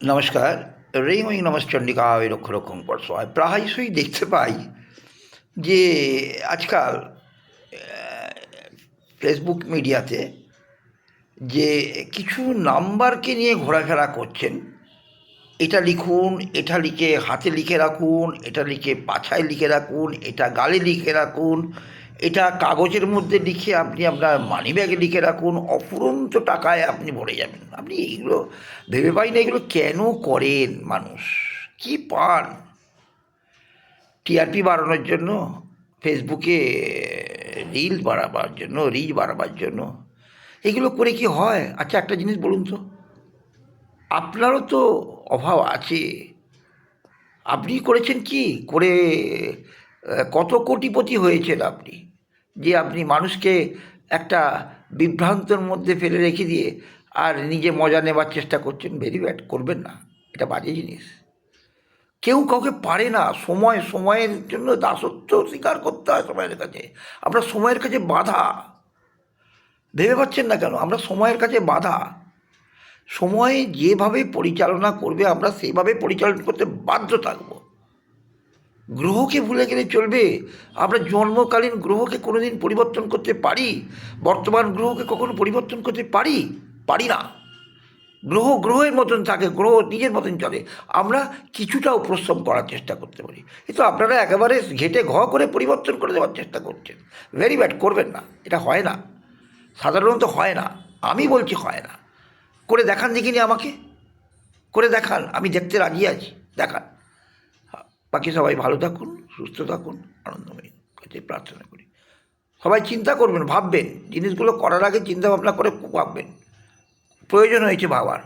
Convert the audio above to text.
নমস্কার। রেইময়ী নমশ্চণ্ডিকায় রক্ষরক্ষং পরশয়। প্রায়শই দেখতে পাই যে আজকাল ফেসবুক মিডিয়াতে যে কিছু নাম্বারকে নিয়ে ঘোরাফেরা করছেন। এটা লিখুন, এটা লিখে হাতে লিখে রাখুন, এটা লিখে পাছায় লিখে রাখুন, এটা গালে লিখে রাখুন, এটা কাগজের মধ্যে লিখে আপনি আপনার মানিব্যাগে লিখে রাখুন, অফুরন্ত টাকায় আপনি ভরে যাবেন। আপনি এইগুলো ভেবে পাই না, এগুলো কেন করেন মানুষ? কি পান? টিআরপি বাড়ানোর জন্য, ফেসবুকে রিচ বাড়াবার জন্য এগুলো করে কি হয়? আচ্ছা, একটা জিনিস বলুন তো, আপনারও তো অভাব আছে। আপনি করেছেন কি করে? কত কোটিপতি হয়েছেন আপনি, যে আপনি মানুষকে একটা বিভ্রান্তর মধ্যে ফেলে রেখে দিয়ে আর নিজে মজা নেবার চেষ্টা করছেন। ভেরি ব্যাড, করবেন না, এটা বাজে জিনিস। কেউ কাউকে পারে না। সময়ের জন্য দাসত্ব স্বীকার করতে হয় সময়ের কাছে। আমরা সময়ের কাছে বাধা। ভেবে পাচ্ছেন না কেন আমরা সময়ের কাছে বাধা? সময় যেভাবে পরিচালনা করবে আমরা সেভাবে পরিচালনা করতে বাধ্য থাকব। গ্রহকে ভুলে গেলে চলবে? আমরা জন্মকালীন গ্রহকে কোনোদিন পরিবর্তন করতে পারি? বর্তমান গ্রহকে কখনো পরিবর্তন করতে পারি? পারি না। গ্রহ গ্রহের মতন থাকে, গ্রহ নিজের মতন চলে। আমরা কিছুটাও পরিশ্রম করার চেষ্টা করতে পারি। কিন্তু আপনারা একেবারে ঘেটে ঘ করে পরিবর্তন করে দেওয়ার চেষ্টা করছেন। ভেরি ব্যাড, করবেন না, এটা হয় না, সাধারণত হয় না। আমি বলছি হয় না। করে দেখান দেখিনি, আমাকে করে দেখান, আমি দেখতে রাজি আছি, দেখান। বাকি সবাই ভালো থাকুন, সুস্থ থাকুন, আনন্দময়ী কাছে প্রার্থনা করি। সবাই চিন্তা করবেন, ভাববেন, জিনিসগুলো করার আগে চিন্তা ভাবনা করে ভাববেন। প্রয়োজন হয়েছে ভাবার।